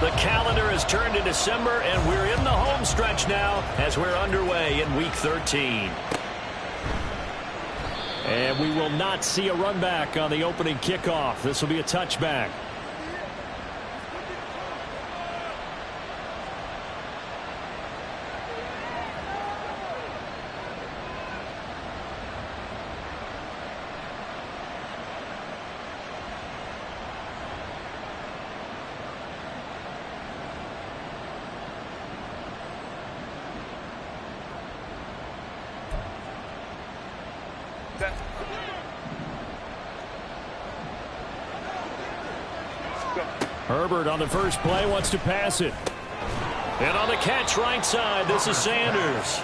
The calendar has turned to December, and we're in the home stretch now as we're underway in Week 13. And we will not see a run back on the opening kickoff. This will be a touchback. Herbert on the first play wants to pass it. And on the catch right side, this is Sanders.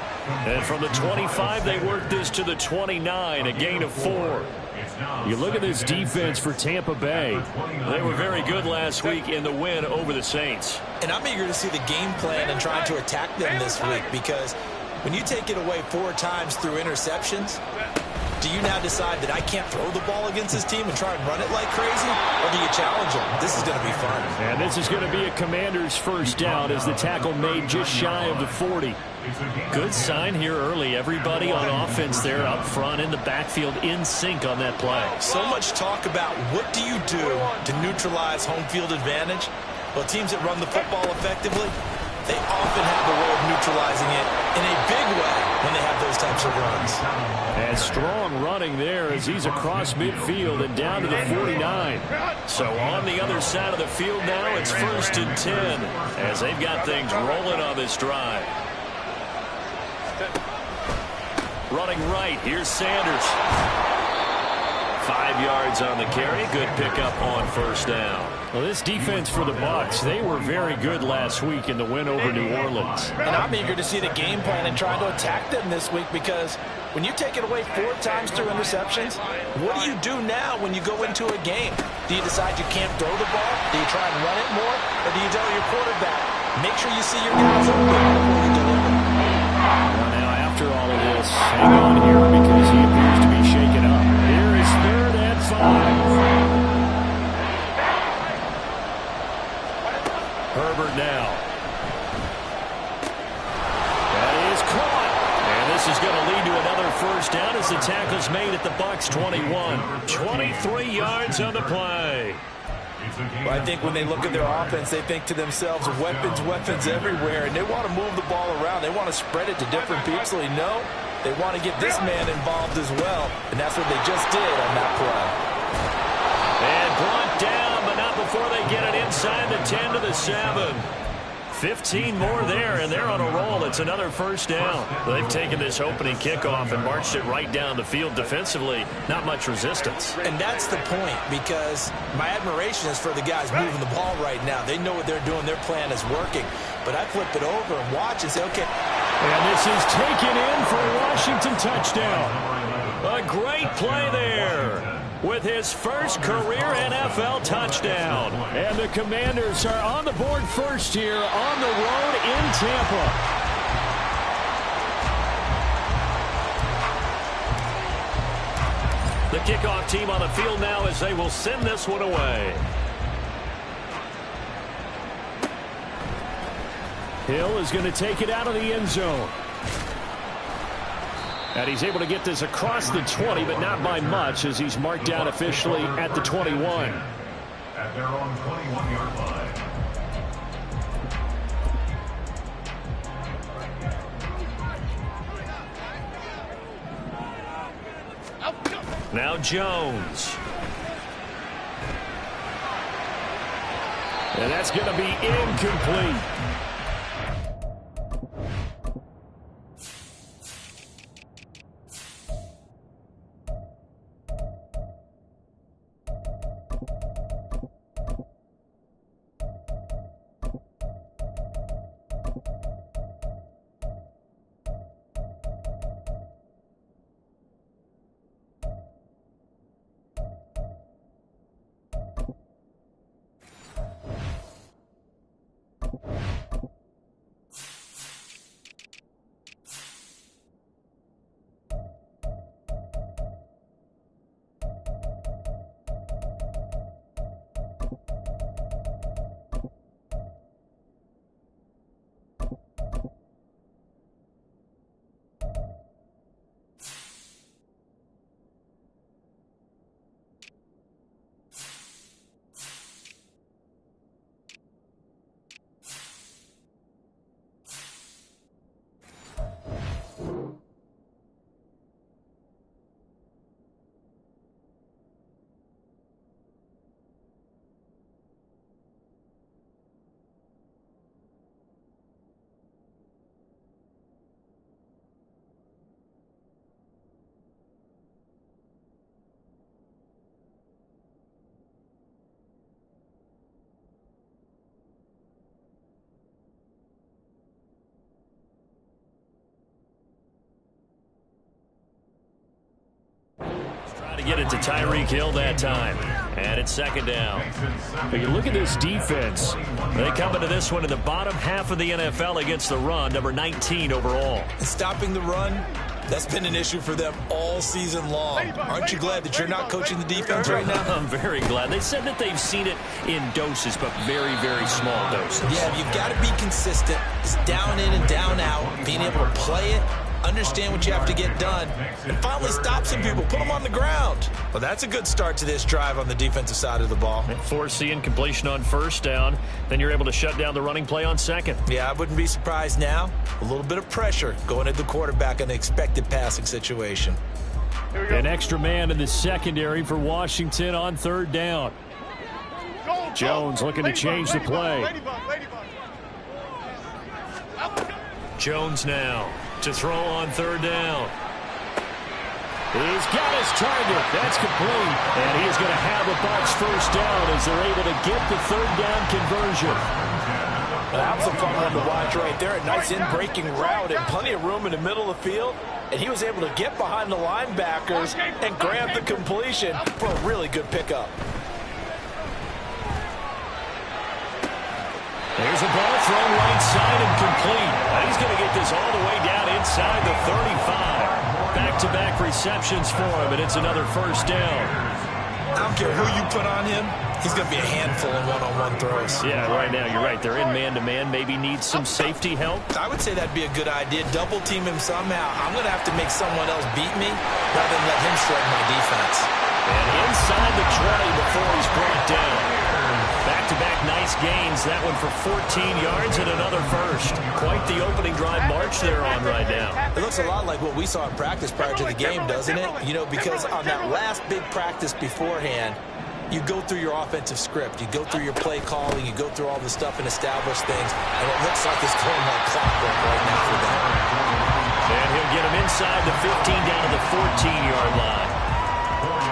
And from the 25, they work this to the 29, a gain of 4. You look at this defense for Tampa Bay. They were very good last week in the win over the Saints. And I'm eager to see the game plan and trying to attack them this week, because when you take it away 4 times through interceptions, do you now decide that I can't throw the ball against this team and try and run it like crazy? Or do you challenge them? This is going to be fun. And this is going to be a Commanders first down as the tackle made just shy of the 40. Good sign here early. Everybody on offense there up front in the backfield in sync on that play. So much talk about what do you do to neutralize home field advantage? Well, teams that run the football effectively, they often have a way of neutralizing it in a big way when they have those types of runs. And strong running there as he's across midfield and down to the 49. So on the other side of the field now, it's 1st and 10 as they've got things rolling on this drive. Running right, here's Sanders. 5 yards on the carry. Good pickup on first down. Well, this defense for the Bucks, they were very good last week in the win over New Orleans. And I'm eager to see the game plan and try to attack them this week, because when you take it away 4 times through interceptions, what do you do now when you go into a game? Do you decide you can't throw the ball? Do you try and run it more? Or do you tell your quarterback, make sure you see your guys open before you deliver? Well, now after all of this, hang on here because he appears to be shaken up. Here is 3rd and 5. Herbert now. That is caught. And this is going to lead to another first down as the tackle's made at the Bucks 21. 23 yards on the play. Well, I think when they look at their offense, they think to themselves, weapons, weapons everywhere, and they want to move the ball around. They want to spread it to different people. So they know they want to get this man involved as well, and that's what they just did on that play. And brought down, but not before they get it inside the 10 to the 7. 15 more there, and they're on a roll. It's another first down. They've taken this opening kickoff and marched it right down the field defensively. Not much resistance. And that's the point, because my admiration is for the guys moving the ball right now. They know what they're doing. Their plan is working. But I flip it over and watch and say, okay. And this is taken in for a Washington touchdown. A great play there with his first career NFL touchdown. And the Commanders are on the board first here on the road in Tampa. The kickoff team on the field now as they will send this one away. Hill is going to take it out of the end zone. And he's able to get this across the 20, but not by much as he's marked down officially at the 21. At their own 21-yard line. Now Jones. And that's going to be incomplete. to get it to Tyreek Hill that time. And it's second down. But you look at this defense. They come into this one in the bottom half of the NFL against the run, number 19 overall. Stopping the run, that's been an issue for them all season long. Aren't you glad that you're not coaching the defense right now? I'm very glad. They said that they've seen it in doses, but very, very small doses. Yeah, you've got to be consistent. It's down in and down out, being able to play it, understand what you have to get done, and finally stop some people, put them on the ground. Well, that's a good start to this drive on the defensive side of the ball. Force the incompletion on first down, then you're able to shut down the running play on second. Yeah, I wouldn't be surprised now. A little bit of pressure going at the quarterback in an expected passing situation. An extra man in the secondary for Washington on third down. Jones looking to change the play. Jones now to throw on third down. He's got his target. That's complete. And he's going to have a Bucks first down as they're able to get the third down conversion. Well, that was a fun one to watch right there. A nice in-breaking route and plenty of room in the middle of the field. And he was able to get behind the linebackers and grab the completion for a really good pickup. There's a ball thrown right side and complete. And he's going to get this all the way down inside the 35. Back-to-back receptions for him, and it's another first down. I don't care who you put on him. He's going to be a handful in one-on-one throws. Yeah, right now, you're right. They're in man-to-man. Maybe needs some safety help. I would say that'd be a good idea. Double team him somehow. I'm going to have to make someone else beat me rather than let him shred my defense. And inside the 20 before he's brought down. Back-to-back nice gains. That one for 14 yards and another first. Quite the opening drive march they're on right now. It looks a lot like what we saw in practice prior to the game, doesn't it? You know, because on that last big practice beforehand, you go through your offensive script. You go through your play calling. You go through all the stuff and establish things. And it looks like it's going like clockwork right now for them. And he'll get him inside the 15 down to the 14-yard line.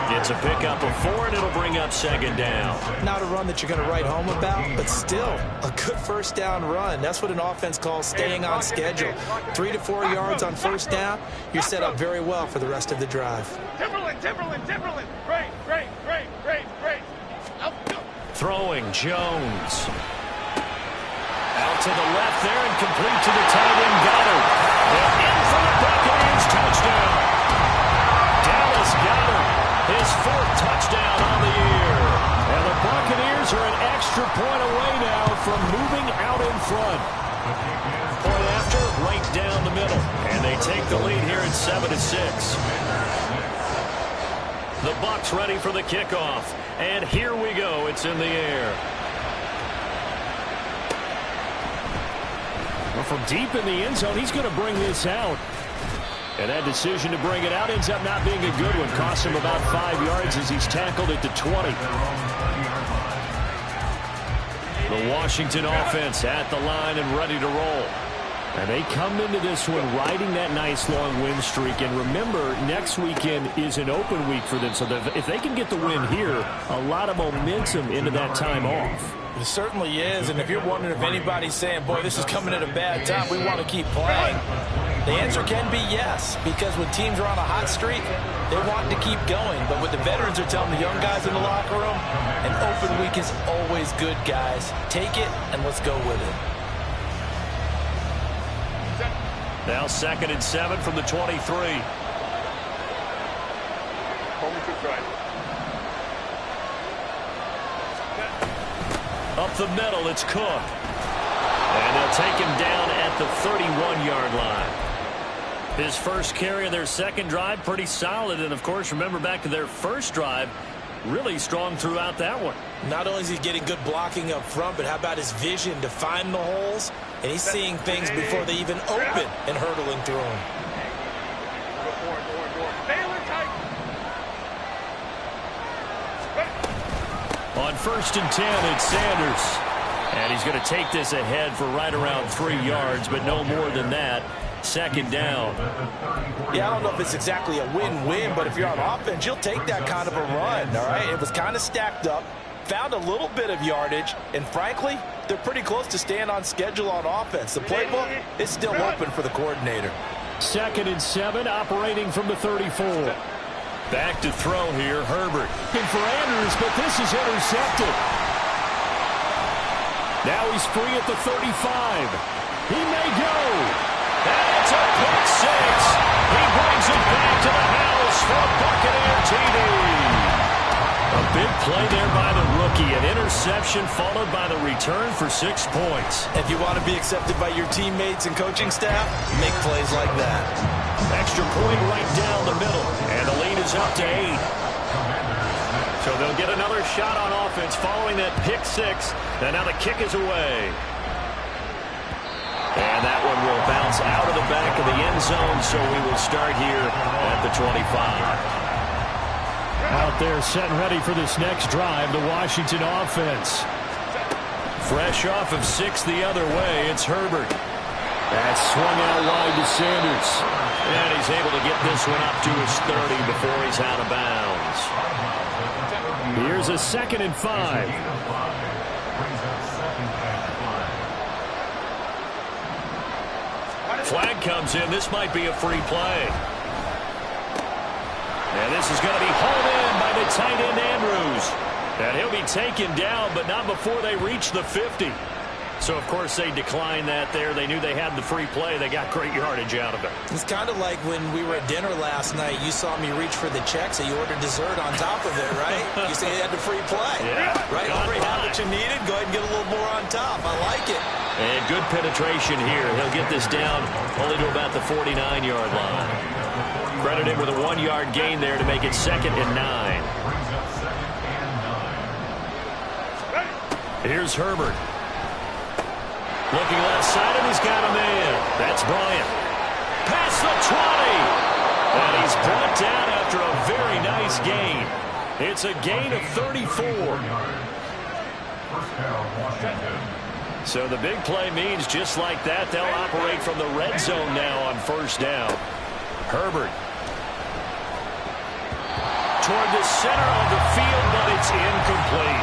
It's a pickup of 4, and it'll bring up second down. Not a run that you're going to write home about, but still a good first down run. That's what an offense calls staying on schedule. 3 to 4 yards on first down, you're set up very well for the rest of the drive. Timberland. Great. Throwing Jones. Out to the left there and complete to the tight end Goddard. And in for the Buccaneers touchdown. Dallas Goddard, his 4th touchdown on the year. And the Buccaneers are an extra point away now from moving out in front. Point after, right down the middle. And they take the lead here at 7-6. The Bucks ready for the kickoff. And here we go. It's in the air. Well, from deep in the end zone, he's going to bring this out. And that decision to bring it out ends up not being a good one. Costs him about 5 yards as he's tackled at the 20. The Washington offense at the line and ready to roll. And they come into this one riding that nice long win streak. And remember, next weekend is an open week for them. So if they can get the win here, a lot of momentum into that time off. It certainly is. And if you're wondering if anybody's saying, boy, this is coming at a bad time, we want to keep playing, the answer can be yes. Because when teams are on a hot streak, they want to keep going. But what the veterans are telling the young guys in the locker room, an open week is always good, guys. Take it and let's go with it. Now 2nd and 7 from the 23. Up the middle, it's Cook. And they'll take him down at the 31-yard line. His first carry of their second drive, pretty solid. And, of course, remember back to their first drive, really strong throughout that one. Not only is he getting good blocking up front, but how about his vision to find the holes? And he's seeing things before they even open and hurdling through them. On 1st and 10, it's Sanders. And he's going to take this ahead for right around 3 yards, but no more than that. Second down. Yeah, I don't know if it's exactly a win-win, but if you're on offense, you'll take that kind of a run, all right? It was kind of stacked up, found a little bit of yardage, and frankly, they're pretty close to staying on schedule on offense. The playbook is still open for the coordinator. 2nd and 7, operating from the 34. Back to throw here, Herbert. Looking for Andrews, but this is intercepted. Now he's free at the 35. He may go. And it's a pick six. He brings it back to the house for a Buccaneer TD. A big play there by the rookie. An interception followed by the return for 6 points. If you want to be accepted by your teammates and coaching staff, make plays like that. Extra point right down the middle. And the lead is up to 8. So they'll get another shot on offense following that pick six. And now the kick is away. And that one will bounce out of the back of the end zone, so we will start here at the 25. Out there set and ready for this next drive, the Washington offense. Fresh off of 6 the other way, it's Herbert. That's swung out wide to Sanders. And he's able to get this one up to his 30 before he's out of bounds. Here's a 2nd and 5. Flag comes in. This might be a free play. And this is going to be hauled in by the tight end Andrews. And he'll be taken down, but not before they reach the 50. So, of course, they declined that there. They knew they had the free play. They got great yardage out of it. It's kind of like when we were at dinner last night. You saw me reach for the check, so you ordered dessert on top of it, right? You said you had the free play. Yeah. Right? Already had what you needed. Go ahead and get a little more on top. I like it. And good penetration here. He'll get this down only to about the 49-yard line. Credit him with a 1-yard gain there to make it 2nd and 9. Here's Herbert. Looking left side, and he's got a man. That's Bryant. Past the 20. And he's brought down after a very nice gain. It's a gain of 34. So the big play means just like that, they'll operate from the red zone now on 1st down. Herbert. Toward the center of the field, but it's incomplete.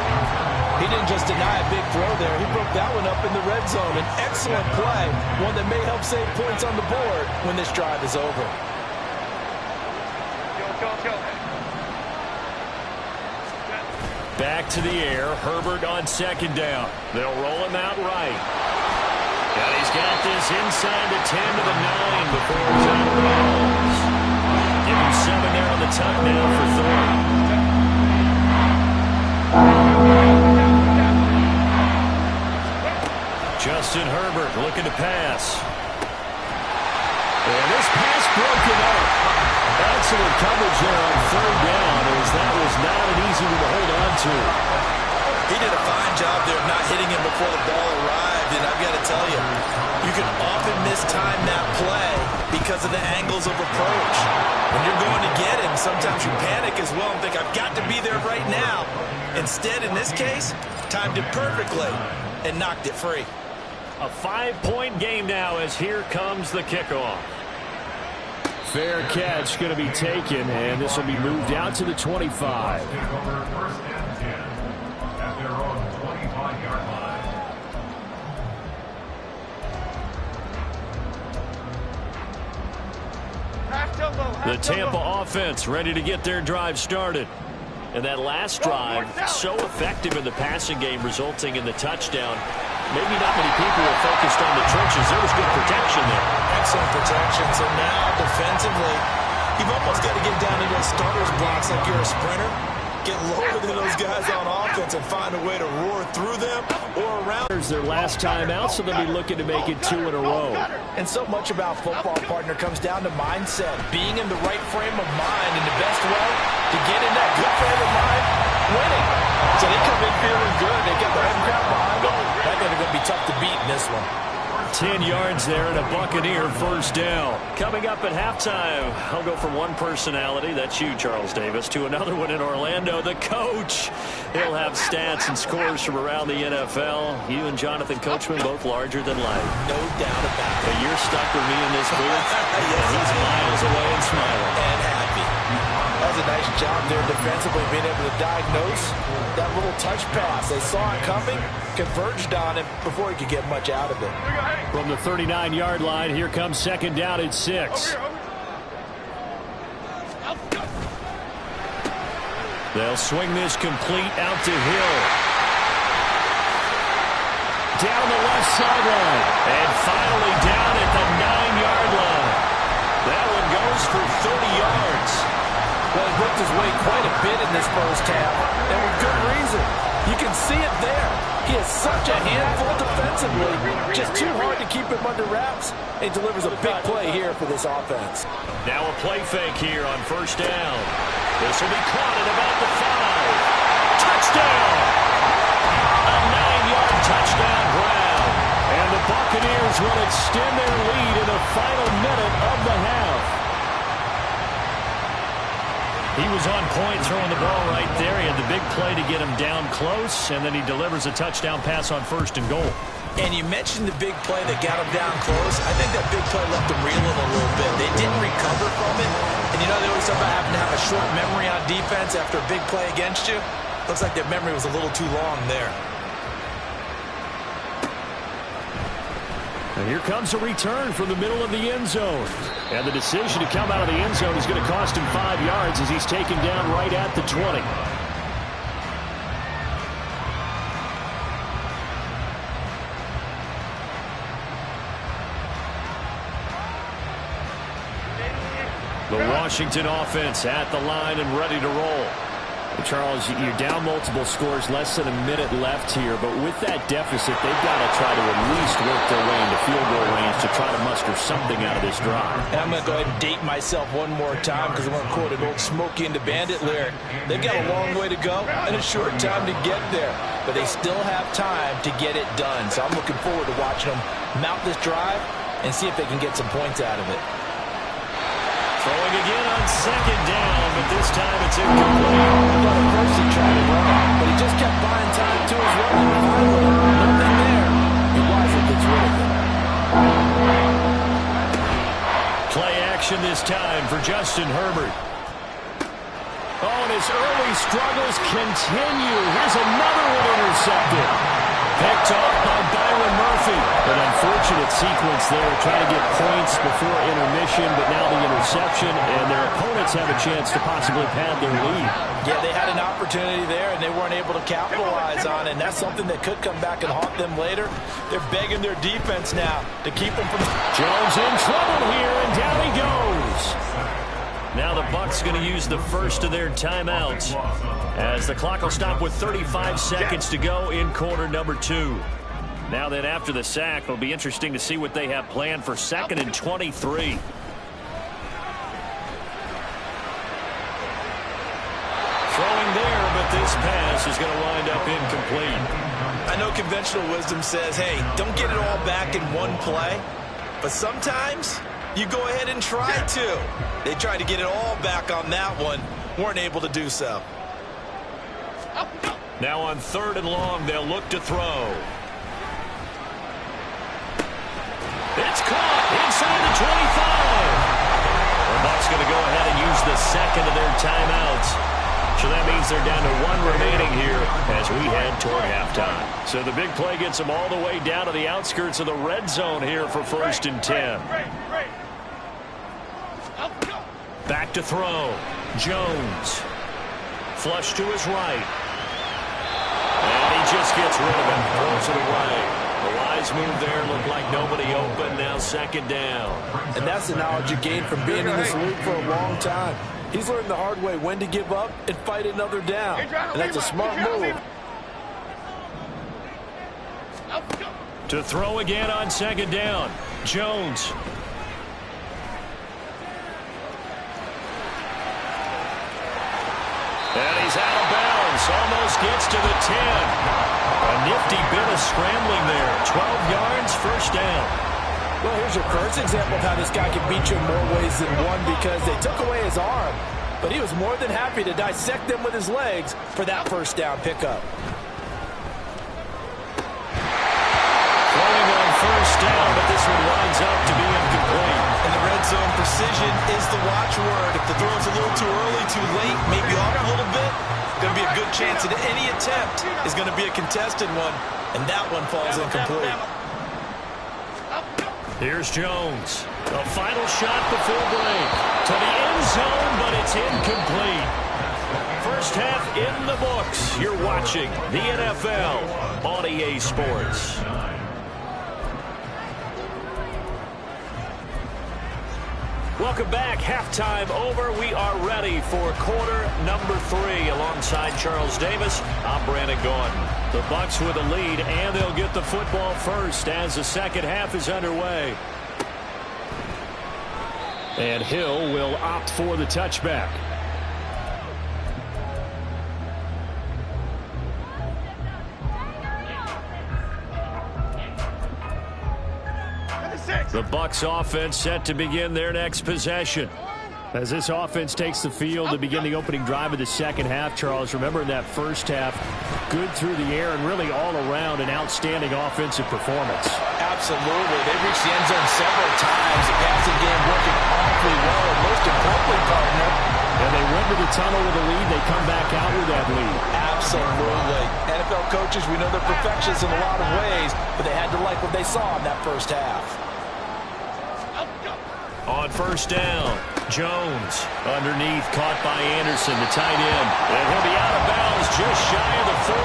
He didn't just deny a big throw there. He broke that one up in the red zone. An excellent play, one that may help save points on the board when this drive is over. Back to the air. Herbert on 2nd down. They'll roll him out right. And he's got this inside the 10 to the 9 before he's out of bounds. Give him 7 there on the tuck now for 3. Justin Herbert looking to pass. And this pass broken up. Excellent coverage there on 3rd down, as that was not an easy one to hold on to. He did a fine job there of not hitting him before the ball arrived, and I've got to tell you, you can often mistime that play because of the angles of approach. When you're going to get him, sometimes you panic as well and think, I've got to be there right now. Instead, in this case, timed it perfectly and knocked it free. A 5-point game now as here comes the kickoff. Fair catch going to be taken, and this will be moved out to the 25. The Tampa offense ready to get their drive started. And that last drive, so effective in the passing game, resulting in the touchdown. Maybe not many people were focused on the trenches. There was good protection there. Excellent protection. So now, defensively, you've almost got to get down into those starter's blocks like you're a sprinter. Get lower than those guys on offense and find a way to roar through them or around. There's their last time out, so they'll be looking to make it 2 in a row. And so much about football, partner, comes down to mindset. Being in the right frame of mind, and the best way to get in that good frame of mind, winning. So they come in feeling good. They got the home crowd behind them. That's going to be tough to beat in this one. 10 yards there and a Buccaneer 1st down. Coming up at halftime, I'll go from one personality, that's you, Charles Davis, to another one in Orlando, the coach. He'll have stats and scores from around the NFL. You and Jonathan Coachman, both larger than life. No doubt about it. But you're stuck with me in this booth. Yes, and he's miles away and smiling. And happy. That was a nice job there defensively, being able to diagnose that little touch pass. They saw it coming, converged on it before he could get much out of it. From the 39-yard line, here comes 2nd down at 6. They'll swing this complete out to Hill. Down the left sideline. And finally down at the 9-yard line. That one goes for 30 yards. Well, he worked his way quite a bit in this first half, and with good reason. You can see it there. He is such a handful defensively. Just too hard to keep him under wraps. He delivers a big play here for this offense. Now a play fake here on first down. This will be caught at about the 5. Touchdown! A 9-yard touchdown grab. And the Buccaneers will extend their lead in the final minute of the half. He was on point throwing the ball right there. He had the big play to get him down close, and then he delivers a touchdown pass on 1st and goal. And you mentioned the big play that got him down close. I think that big play left him reeling a little bit. They didn't recover from it. And you know, they always talk about having to have a short memory on defense after a big play against you. Looks like their memory was a little too long there. And here comes a return from the middle of the end zone. And the decision to come out of the end zone is going to cost him 5 yards as he's taken down right at the 20. The Washington offense at the line and ready to roll. Charles, you're down multiple scores, less than a minute left here, but with that deficit, they've got to try to at least work their way into field goal range to try to muster something out of this drive. And I'm going to go ahead and date myself one more time because I'm going to quote an old Smokey and the Bandit lyric. They've got a long way to go and a short time to get there, but they still have time to get it done. So I'm looking forward to watching them mount this drive and see if they can get some points out of it. Throwing again on 2nd down, but this time it's incomplete. Well, at first he tried to run, but he just kept buying time to his running. Finally, nothing there. He wisely gets rid of it. Play action this time for Justin Herbert. Oh, and his early struggles continue. Here's another one intercepted. Picked off by Byron Murphy. An unfortunate sequence there, trying to get points before intermission, but now the interception, and their opponents have a chance to possibly pad their lead. Yeah, they had an opportunity there, and they weren't able to capitalize on it, and that's something that could come back and haunt them later. They're begging their defense now to keep them from... Jones in trouble here, and down he goes. Now the Bucs going to use the first of their timeouts as the clock will stop with 35 seconds to go in quarter number 2. Now then, after the sack, it'll be interesting to see what they have planned for 2nd and 23. Throwing there, but this pass is going to wind up incomplete. I know conventional wisdom says, hey, don't get it all back in one play. But sometimes you go ahead and try to. They tried to get it all back on that one. Weren't able to do so. Now on 3rd and long, they'll look to throw. It's caught inside the 25. The Bucs going to go ahead and use the 2nd of their timeouts. So that means they're down to 1 remaining here as we head toward halftime. So the big play gets them all the way down to the outskirts of the red zone here for 1st and 10. Back to throw. Jones. Flush to his right. And he just gets rid of it. Throws it away. The wise move there. Looked like nobody open. Now 2nd down. And that's the knowledge you gain from being in this league for a long time. He's learned the hard way when to give up and fight another down. And that's a smart move. To throw again on 2nd down. Jones. And he's out of bounds. Almost gets to the 10. A nifty bit of scrambling there. 12 yards, 1st down. Well, here's your first example of how this guy can beat you in more ways than one because they took away his arm. But he was more than happy to dissect them with his legs for that 1st down pickup. Throwing on 1st down, but this one winds up to be incomplete. And the red zone precision is the watchword. If the throw's a little too early, too late, maybe off a little bit, going to be a good chance that any attempt is going to be a contested one. And that one falls incomplete. Here's Jones. A final shot before break. To the end zone, but it's incomplete. First half in the books. You're watching the NFL on EA Sports. Welcome back. Halftime over. We are ready for quarter number 3. Alongside Charles Davis, I'm Brandon Gordon. The Bucks with a lead, and they'll get the football first as the second half is underway. And Hill will opt for the touchback. The Bucks offense set to begin their next possession. As this offense takes the field to begin the opening drive of the second half, Charles, remember in that first half, good through the air and really all around an outstanding offensive performance. Absolutely. They reached the end zone several times. The passing game working awfully well, and most importantly, partner. And they went to the tunnel with a lead. They come back out with that lead. Absolutely. NFL coaches, we know they're perfectionists in a lot of ways, but they had to like what they saw in that first half. On first down, Jones underneath, caught by Anderson, the tight end. And he'll be out of bounds just shy of the 40.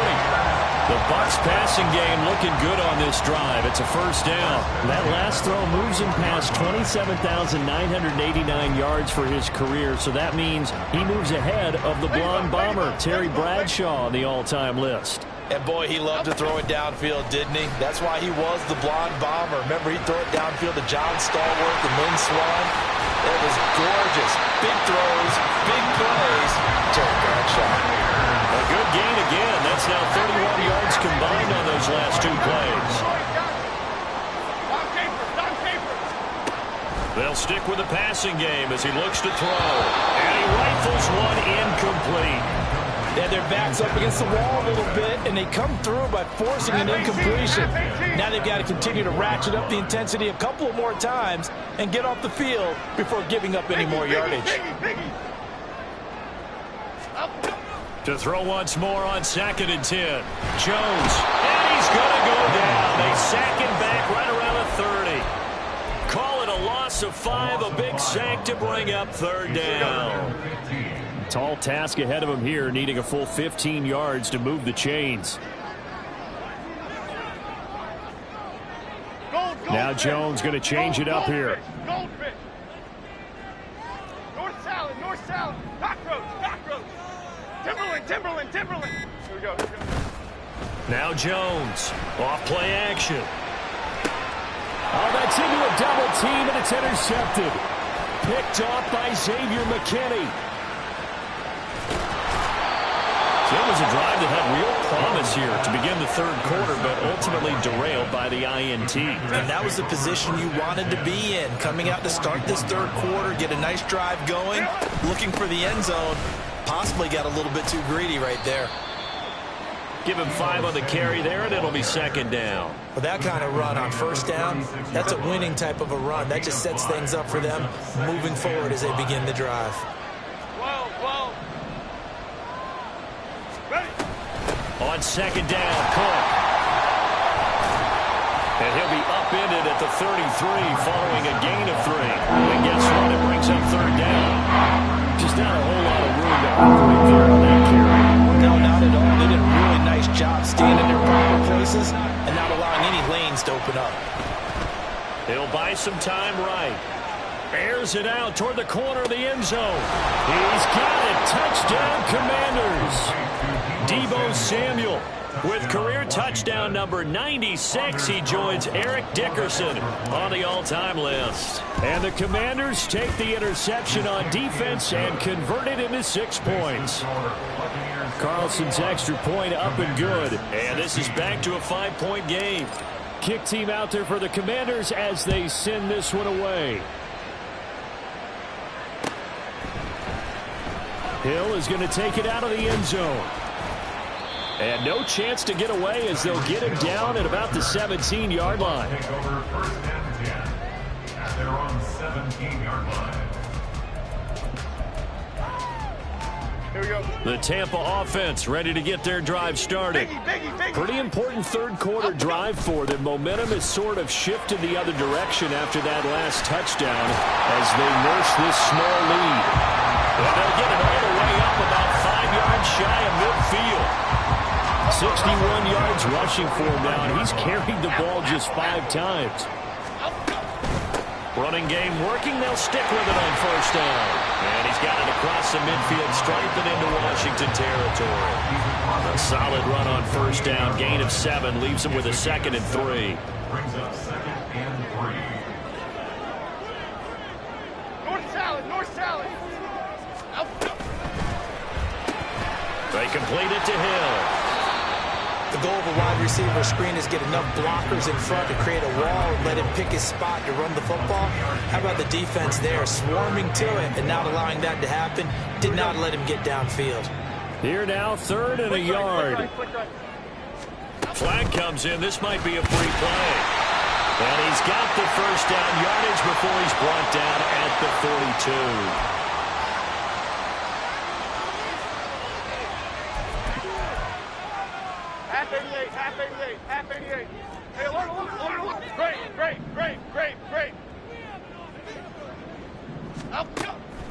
The Bucks passing game looking good on this drive. It's a first down. That last throw moves him past 27,989 yards for his career, so that means he moves ahead of the blonde bomber, Terry Bradshaw, on the all-time list. And boy, he loved to throw it downfield, didn't he? That's why he was the blonde bomber. Remember, he'd throw it downfield to John Stallworth and Lynn Swann. It was gorgeous. Big throws, big plays. Terry Bradshaw. A good gain again. That's now 31 yards combined on those last 2 plays. They'll stick with the passing game as he looks to throw. And he rifles one incomplete. And their backs up against the wall a little bit, and they come through by forcing an incompletion. Now they've got to continue to ratchet up the intensity a couple of more times and get off the field before giving up any more yardage. To throw once more on 2nd and 10. Jones, and he's going to go down. They sack him back right around the 30. Call it a loss of 5, a big sack to bring up 3rd down. Tall task ahead of him here, needing a full 15 yards to move the chains. Now Jones going to change it up here. Goldfish. North salad, cockroach. Timberland. Here we go. Now Jones, off play action. Oh, that's into a double team, and it's intercepted. Picked off by Xavier McKinney. So it was a drive that had real promise here to begin the 3rd quarter, but ultimately derailed by the INT. And that was the position you wanted to be in. Coming out to start this 3rd quarter, get a nice drive going, looking for the end zone. Possibly got a little bit too greedy right there. Give him 5 on the carry there, and it'll be 2nd down. With that kind of run on first down, that's a winning type of a run. That just sets things up for them moving forward as they begin the drive. On 2nd down, Cook. And he'll be upended at the 33 following a gain of 3. And guess what? It brings up 3rd down. Just not a whole lot of room to operate there on that carry. No, not at all. They did a really nice job staying in their proper places and not allowing any lanes to open up. He'll buy some time right. Airs it out toward the corner of the end zone. He's got it. Touchdown, Commanders. Deebo Samuel with career touchdown number 96. He joins Eric Dickerson on the all-time list. And the Commanders take the interception on defense and convert it into 6 points. Carlson's extra point up and good. And this is back to a 5-point game. Kick team out there for the Commanders as they send this one away. Hill is going to take it out of the end zone. And no chance to get away as they'll get him down at about the 17-yard line. Take over 1st and 10 at their own 17-yard line. Here we go. The Tampa offense ready to get their drive started. Biggie. Pretty important 3rd quarter drive for them. Momentum has sort of shifted the other direction after that last touchdown as they nurse this small lead. And they'll get it all the way up about 5 yards yards shy of midfield. 61 yards rushing for him now, and he's carried the ball just 5 times. Running game working. They'll stick with it on first down. And he's got it across the midfield stripe and into Washington territory. A solid run on first down. Gain of 7 leaves him with a 2nd and 3. Brings up 2nd and 3. North salad, north salad. They complete it to Hill. The goal of a wide receiver screen is get enough blockers in front to create a wall and let him pick his spot to run the football. How about the defense there, swarming to it and not allowing that to happen? Did not let him get downfield. Here now, 3rd and a yard. Flag comes in. This might be a free play. And he's got the first down yardage before he's brought down at the 42. Half 88, half 88, half 88. Hey, alert, alert, alert, alert. Great. Up.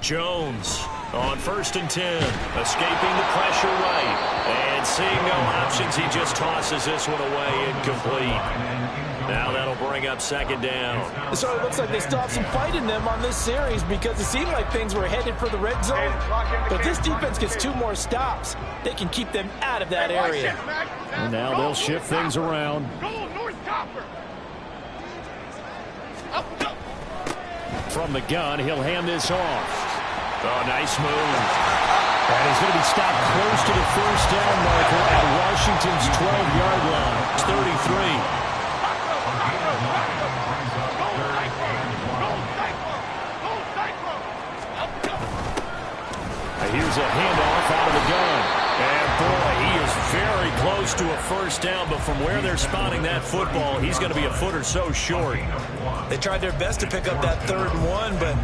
Jones on 1st and 10, escaping the pressure right. And seeing no options, he just tosses this one away, incomplete. Now that'll bring up 2nd down. So it looks like they still have some fight in them on this series because it seemed like things were headed for the red zone. But this defense gets 2 more stops. They can keep them out of that area. And now they'll shift things around. Go, North Copper. Up. From the gun, he'll hand this off. Oh, nice move. And he's going to be stopped close to the first down marker at Washington's 12-yard line. It's 33. Here's a handoff out of the gun. And, boy, he is very close to a first down, but from where they're spotting that football, he's going to be a foot or so short. They tried their best to pick up that 3rd and 1, but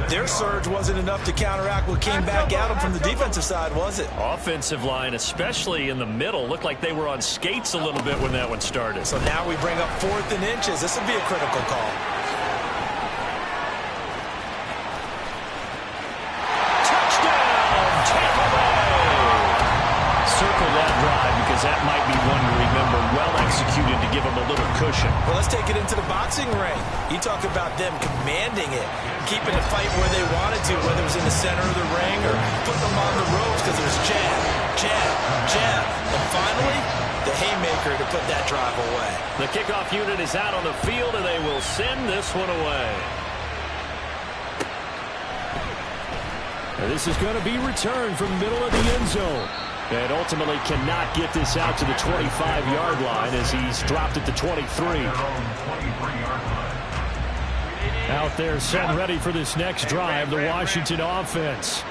their surge wasn't enough to counteract what came back at them from the defensive side, was it? Offensive line, especially in the middle, looked like they were on skates a little bit when that one started. So now we bring up 4th and inches. This would be a critical call. Circle that drive because that might be one to remember. Well executed to give them a little cushion. Well, let's take it into the boxing ring. You talk about them commanding it, keeping the fight where they wanted to, whether it was in the center of the ring or putting them on the ropes because it was jab. And finally, the haymaker to put that drive away. The kickoff unit is out on the field, and they will send this one away. And this is going to be returned from the middle of the end zone. And ultimately cannot get this out to the 25-yard line as he's dropped at the 23. Out there set ready for this next drive, the Washington offense.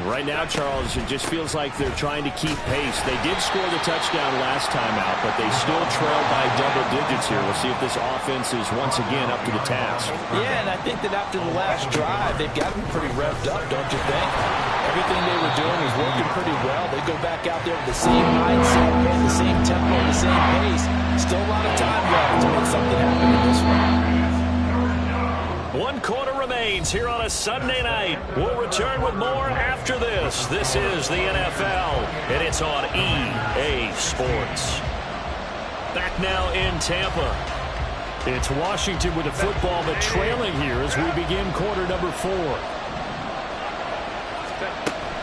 Right now, Charles, it just feels like they're trying to keep pace. They did score the touchdown last time out, but they still trail by double digits here. We'll see if this offense is once again up to the task. Yeah, and I think that after the last drive, they've gotten pretty revved up, don't you think? Everything they were doing was working pretty well. They go back out there with the same mindset, the same tempo, the same pace. Still a lot of time left to make something happen in this one. 1 quarter remains here on a Sunday night. We'll return with more after this. This is the NFL, and it's on EA Sports. Back now in Tampa. It's Washington with the football, but trailing here as we begin quarter number 4.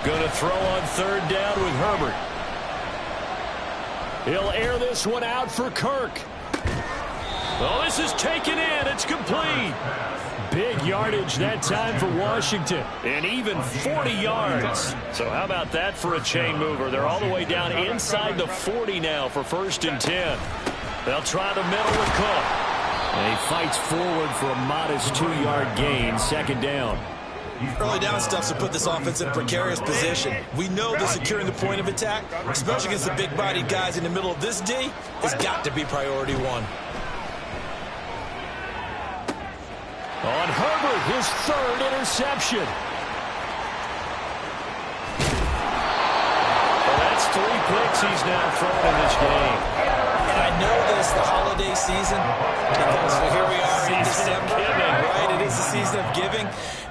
Going to throw on 3rd down with Herbert. He'll air this one out for Kirk. Oh, this is taken in. It's complete. Big yardage that time for Washington, and even 40 yards. So how about that for a chain mover? They're all the way down inside the 40 now for 1st and 10. They'll try the middle with Cook. And he fights forward for a modest 2-yard gain, 2nd down. Early down stuffs to put this offense in a precarious position. We know that securing the point of attack, especially against the big-bodied guys in the middle of this D, has got to be priority 1. On Herbert, his 3rd interception. Well, that's 3 picks he's now thrown in this game. And I know this, the holiday season, because here we are in December, right? It is the season of giving.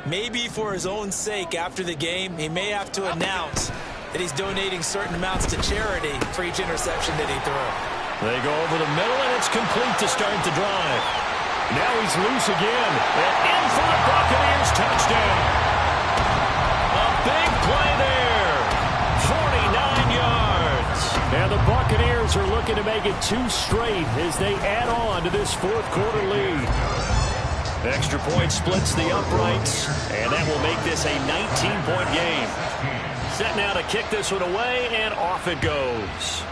Maybe for his own sake, after the game, he may have to announce that he's donating certain amounts to charity for each interception that he threw. They go over the middle, and it's complete to start the drive. Now he's loose again. And in for the Buccaneers touchdown. A big play there. 49 yards. And the Buccaneers are looking to make it 2 straight as they add on to this fourth quarter lead. Extra point splits the uprights, and that will make this a 19-point game. Set now to kick this one away, and off it goes.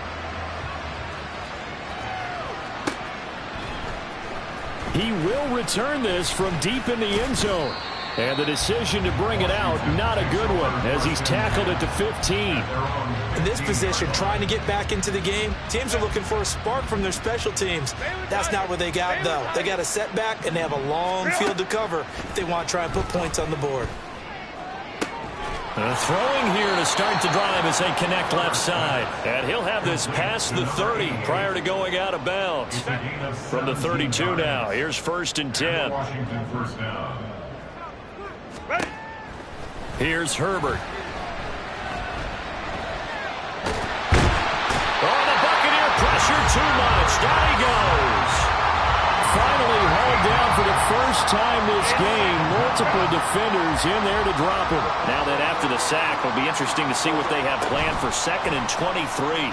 He will return this from deep in the end zone. And the decision to bring it out, not a good one, as he's tackled at the 15. In this position, trying to get back into the game, teams are looking for a spark from their special teams. That's not what they got, though. They got a setback, and they have a long field to cover if they want to try and put points on the board. Throwing here to start the drive as they connect left side. And he'll have this past the 30 prior to going out of bounds. From the 32 now, here's 1st and 10. Washington first down. Here's Herbert. Oh, the Buccaneer pressure too much. Down he goes. Finally hauled down for the first time this game. Multiple defenders in there to drop him. Now that after the sack, it'll be interesting to see what they have planned for 2nd and 23.